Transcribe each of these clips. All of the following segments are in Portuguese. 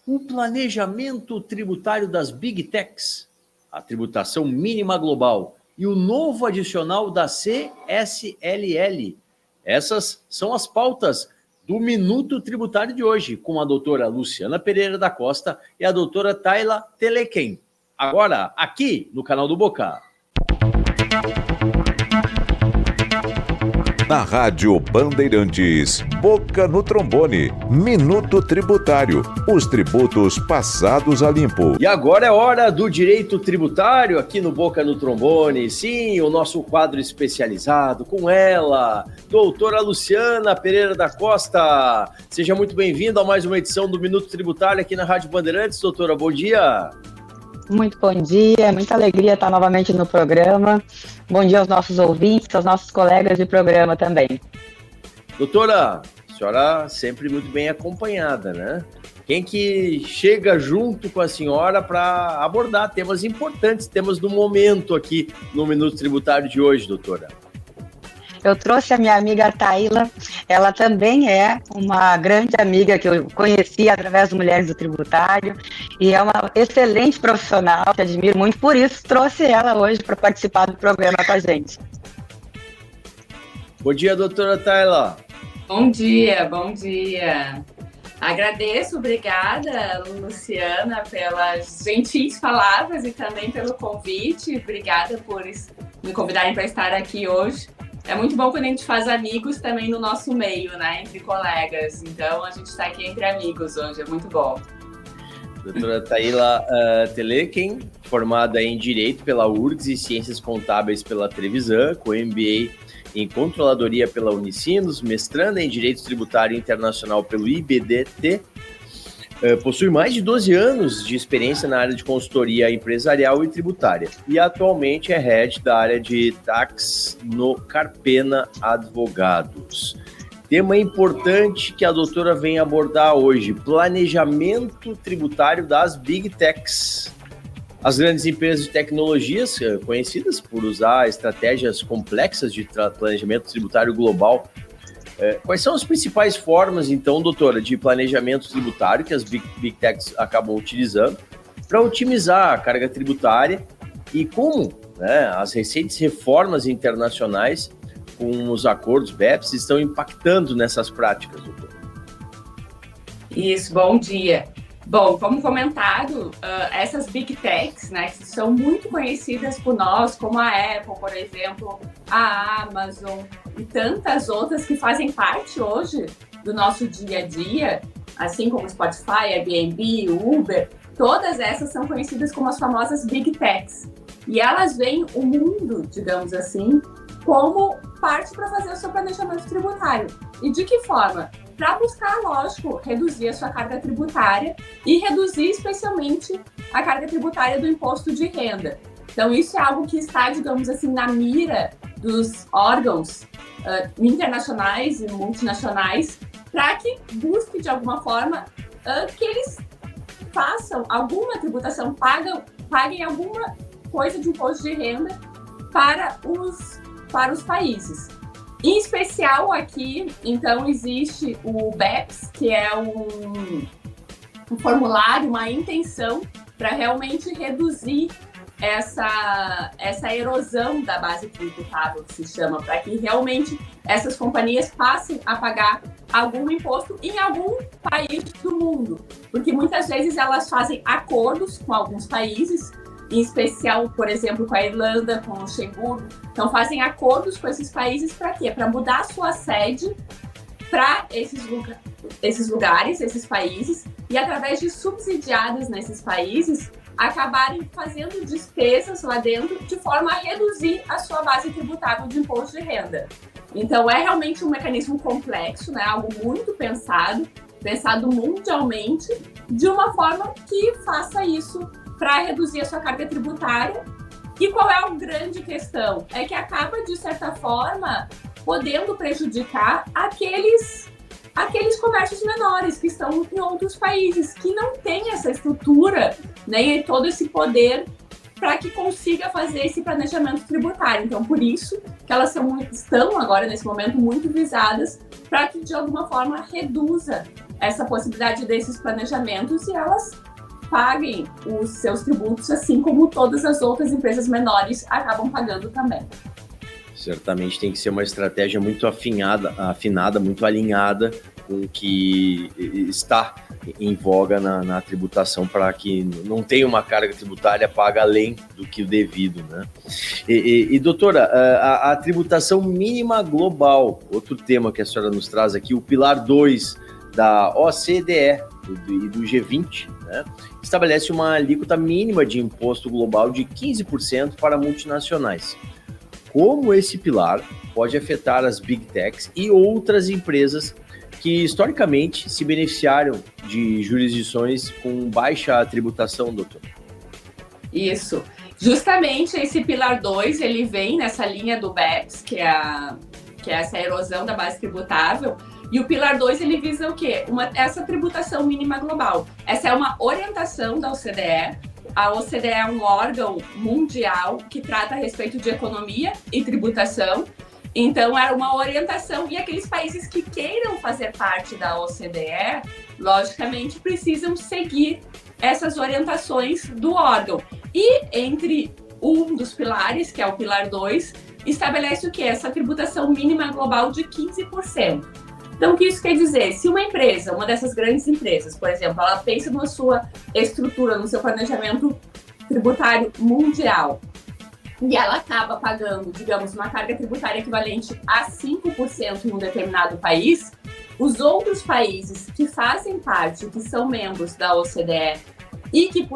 O planejamento tributário das Big Techs, a tributação mínima global e o novo adicional da CSLL. Essas são as pautas do Minuto Tributário de hoje, com a doutora Luciana Pereira da Costa e a doutora Tayla Telequem. Agora, aqui no canal do Boca. Na Rádio Bandeirantes, Boca no Trombone, Minuto Tributário, os tributos passados a limpo. E agora é hora do direito tributário aqui no Boca no Trombone. Sim, o nosso quadro especializado com ela, doutora Luciana Pereira da Costa. Seja muito bem-vinda a mais uma edição do Minuto Tributário aqui na Rádio Bandeirantes. Doutora, bom dia. Muito bom dia, muita alegria estar novamente no programa. Bom dia aos nossos ouvintes, aos nossos colegas de programa também. Doutora, a senhora sempre muito bem acompanhada, né? Quem que chega junto com a senhora para abordar temas importantes, temas do momento aqui no Minuto Tributário de hoje, doutora? Eu trouxe a minha amiga Tayla, ela também é uma grande amiga que eu conheci através do Mulheres do Tributário e é uma excelente profissional, que admiro muito, por isso trouxe ela hoje para participar do programa com a gente. Bom dia, doutora Tayla. Bom dia, bom dia. Agradeço, obrigada, Luciana, pelas gentis palavras e também pelo convite. Obrigada por me convidarem para estar aqui hoje. É muito bom quando a gente faz amigos também no nosso meio, né? Entre colegas. Então, a gente está aqui entre amigos hoje, é muito bom. Doutora Tayla Telequem, formada em Direito pela URGS e Ciências Contábeis pela Trevisan, com MBA em Controladoria pela Unicinos, mestranda em Direito Tributário Internacional pelo IBDT, possui mais de 12 anos de experiência na área de consultoria empresarial e tributária e atualmente é head da área de tax no Carpena Advogados. Tema importante que a doutora vem abordar hoje: planejamento tributário das Big Techs. As grandes empresas de tecnologias, conhecidas por usar estratégias complexas de planejamento tributário global. Quais são as principais formas, então, doutora, de planejamento tributário que as Big Techs acabam utilizando para otimizar a carga tributária e como, né, as recentes reformas internacionais com os acordos BEPS estão impactando nessas práticas, doutora? Isso, bom dia. Bom, como comentado, essas Big Techs, né, que são muito conhecidas por nós, como a Apple, por exemplo, a Amazon e tantas outras que fazem parte hoje do nosso dia a dia, assim como Spotify, Airbnb, Uber, todas essas são conhecidas como as famosas Big Techs. E elas veem o mundo, digamos assim, como parte para fazer o seu planejamento tributário. E de que forma? Para buscar, lógico, reduzir a sua carga tributária e reduzir especialmente a carga tributária do imposto de renda. Então, isso é algo que está, digamos assim, na mira dos órgãos internacionais e multinacionais para que busque, de alguma forma, que eles façam alguma tributação, paguem alguma coisa de imposto de renda para os países. Em especial aqui, então, existe o BEPS, que é um formulário, uma intenção para realmente reduzir essa erosão da base tributável, que se chama, para que realmente essas companhias passem a pagar algum imposto em algum país do mundo. Porque muitas vezes elas fazem acordos com alguns países, em especial, por exemplo, com a Irlanda, com o Luxemburgo. Então, fazem acordos com esses países para quê? Para mudar a sua sede para esses lugares, esses países, e através de subsidiadas nesses países, acabarem fazendo despesas lá dentro de forma a reduzir a sua base tributável de imposto de renda. Então, é realmente um mecanismo complexo, né? Algo muito pensado mundialmente, de uma forma que faça isso para reduzir a sua carga tributária. E qual é a grande questão? É que acaba, de certa forma, podendo prejudicar aqueles comércios menores que estão em outros países, que não têm essa estrutura, né, e todo esse poder para que consiga fazer esse planejamento tributário. Então, por isso que elas estão agora, nesse momento, muito visadas para que, de alguma forma, reduza essa possibilidade desses planejamentos e elas paguem os seus tributos, assim como todas as outras empresas menores acabam pagando também. Certamente tem que ser uma estratégia muito afinada, muito alinhada com o que está em voga na tributação, para que não tenha uma carga tributária paga além do que o devido, né? E doutora, a tributação mínima global, outro tema que a senhora nos traz aqui, o pilar 2 da OCDE e do G20, né, estabelece uma alíquota mínima de imposto global de 15% para multinacionais. Como esse pilar pode afetar as Big Techs e outras empresas que historicamente se beneficiaram de jurisdições com baixa tributação, doutor? Isso. Justamente esse pilar 2, ele vem nessa linha do BEPS, que é essa erosão da base tributável. E o pilar 2, ele visa o quê? Essa tributação mínima global. Essa é uma orientação da OCDE. A OCDE é um órgão mundial que trata a respeito de economia e tributação. Então, era uma orientação. E aqueles países que queiram fazer parte da OCDE, logicamente, precisam seguir essas orientações do órgão. E entre um dos pilares, que é o pilar 2, estabelece o quê? Essa tributação mínima global de 15%. Então, o que isso quer dizer? Se uma empresa, uma dessas grandes empresas, por exemplo, ela pensa na sua estrutura, no seu planejamento tributário mundial, e ela acaba pagando, digamos, uma carga tributária equivalente a 5% em um determinado país, os outros países que fazem parte, que são membros da OCDE, e que,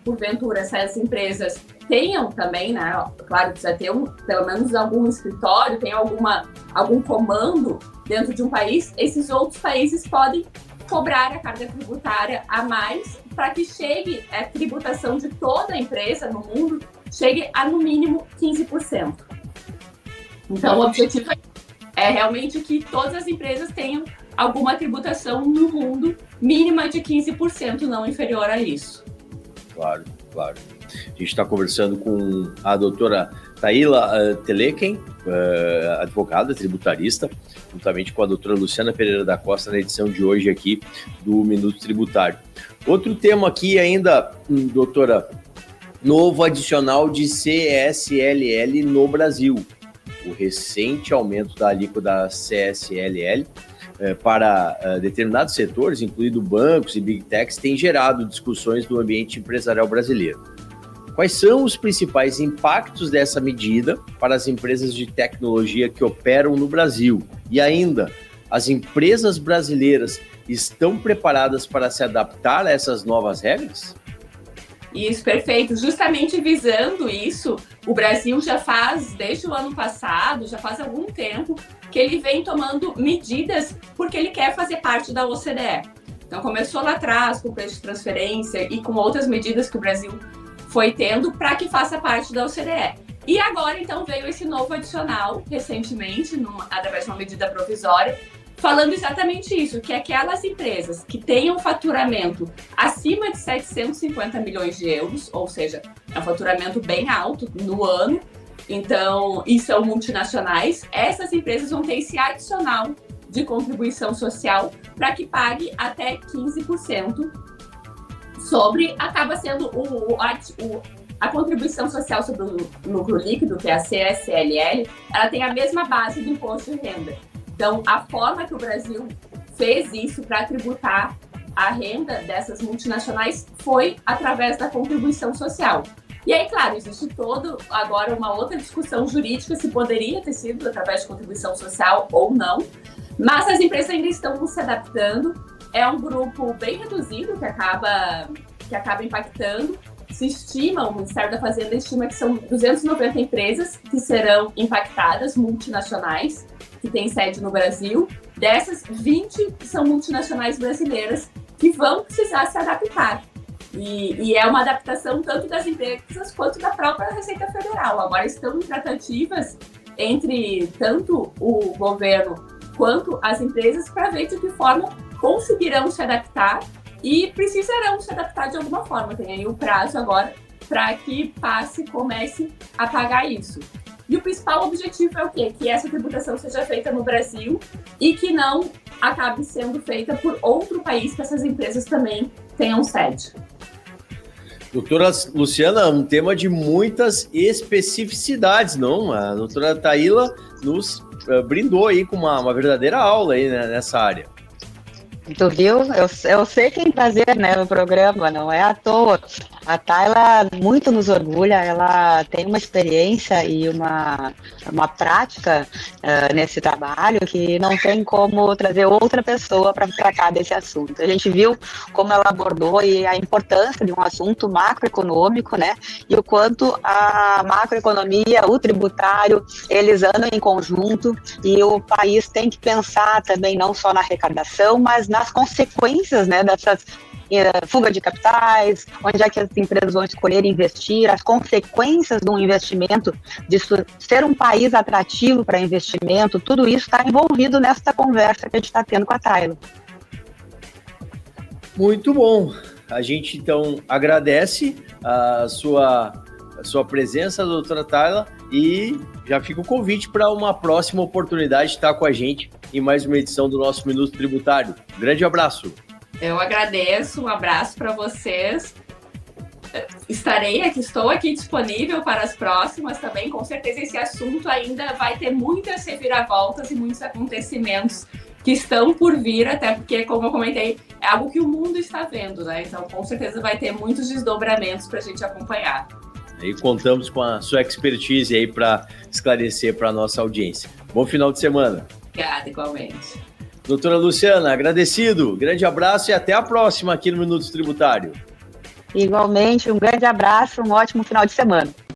porventura, essas empresas tenham também, né? Claro, precisa ter pelo menos algum escritório, tem algum comando dentro de um país, esses outros países podem cobrar a carga tributária a mais para que chegue a tributação de toda a empresa no mundo, chegue a, no mínimo, 15%. Então, o objetivo é realmente que todas as empresas tenham alguma tributação no mundo mínima de 15%, não inferior a isso. Claro, claro. A gente está conversando com a doutora Taíla Teleken, advogada tributarista, juntamente com a doutora Luciana Pereira da Costa, na edição de hoje aqui do Minuto Tributário. Outro tema aqui ainda, doutora, novo adicional de CSLL no Brasil. O recente aumento da alíquota da CSLL para determinados setores, incluindo bancos e Big Techs, tem gerado discussões no ambiente empresarial brasileiro. Quais são os principais impactos dessa medida para as empresas de tecnologia que operam no Brasil? E ainda, as empresas brasileiras estão preparadas para se adaptar a essas novas regras? Isso, perfeito. Justamente visando isso, o Brasil já faz, desde o ano passado, já faz algum tempo, que ele vem tomando medidas porque ele quer fazer parte da OCDE. Então, começou lá atrás com o preço de transferência e com outras medidas que o Brasil foi tendo para que faça parte da OCDE. E agora, então, veio esse novo adicional, recentemente, através de uma medida provisória, falando exatamente isso, que aquelas empresas que tenham faturamento acima de 750 milhões de euros, ou seja, é um faturamento bem alto no ano, então, e são multinacionais, essas empresas vão ter esse adicional de contribuição social para que pague até 15% sobre, acaba sendo a contribuição social sobre o lucro líquido, que é a CSLL, ela tem a mesma base do imposto de renda. Então, a forma que o Brasil fez isso para tributar a renda dessas multinacionais foi através da contribuição social. E aí, claro, existe agora uma outra discussão jurídica se poderia ter sido através de contribuição social ou não, mas as empresas ainda estão se adaptando. É um grupo bem reduzido que acaba impactando. Se estima, o Ministério da Fazenda estima que são 290 empresas que serão impactadas, multinacionais, que têm sede no Brasil. Dessas, 20 são multinacionais brasileiras que vão precisar se adaptar. E é uma adaptação tanto das empresas quanto da própria Receita Federal. Agora estão em tratativas entre tanto o governo quanto as empresas para ver de que forma conseguirão se adaptar e precisarão se adaptar de alguma forma. Tem aí o prazo agora para que comece a pagar isso. E o principal objetivo é o quê? Que essa tributação seja feita no Brasil e que não acabe sendo feita por outro país, que essas empresas também tenham sede. Doutora Luciana, um tema de muitas especificidades, não? A doutora Taíla nos brindou aí com uma verdadeira aula aí, né, nessa área. Tu viu? Eu sei quem trazer, né, o programa, não é à toa. A Taila muito nos orgulha, ela tem uma experiência e uma prática nesse trabalho que não tem como trazer outra pessoa para tratar desse assunto. A gente viu como ela abordou e a importância de um assunto macroeconômico, né, e o quanto a macroeconomia, o tributário, eles andam em conjunto e o país tem que pensar também não só na arrecadação, mas nas consequências, né, dessas fuga de capitais, onde é que as empresas vão escolher investir, as consequências de um investimento, de ser um país atrativo para investimento, tudo isso está envolvido nessa conversa que a gente está tendo com a Taila. Muito bom. A gente, então, agradece a sua presença, doutora Taila, e já fica o convite para uma próxima oportunidade de estar com a gente em mais uma edição do nosso Minuto Tributário. Grande abraço. Eu agradeço, um abraço para vocês. Estou aqui disponível para as próximas também. Com certeza esse assunto ainda vai ter muitas reviravoltas e muitos acontecimentos que estão por vir, até porque, como eu comentei, é algo que o mundo está vendo, né? Então, com certeza vai ter muitos desdobramentos para a gente acompanhar. E contamos com a sua expertise aí para esclarecer para a nossa audiência. Bom final de semana. Obrigada, igualmente. Doutora Luciana, agradecido, grande abraço e até a próxima aqui no Minuto Tributário. Igualmente, um grande abraço, um ótimo final de semana.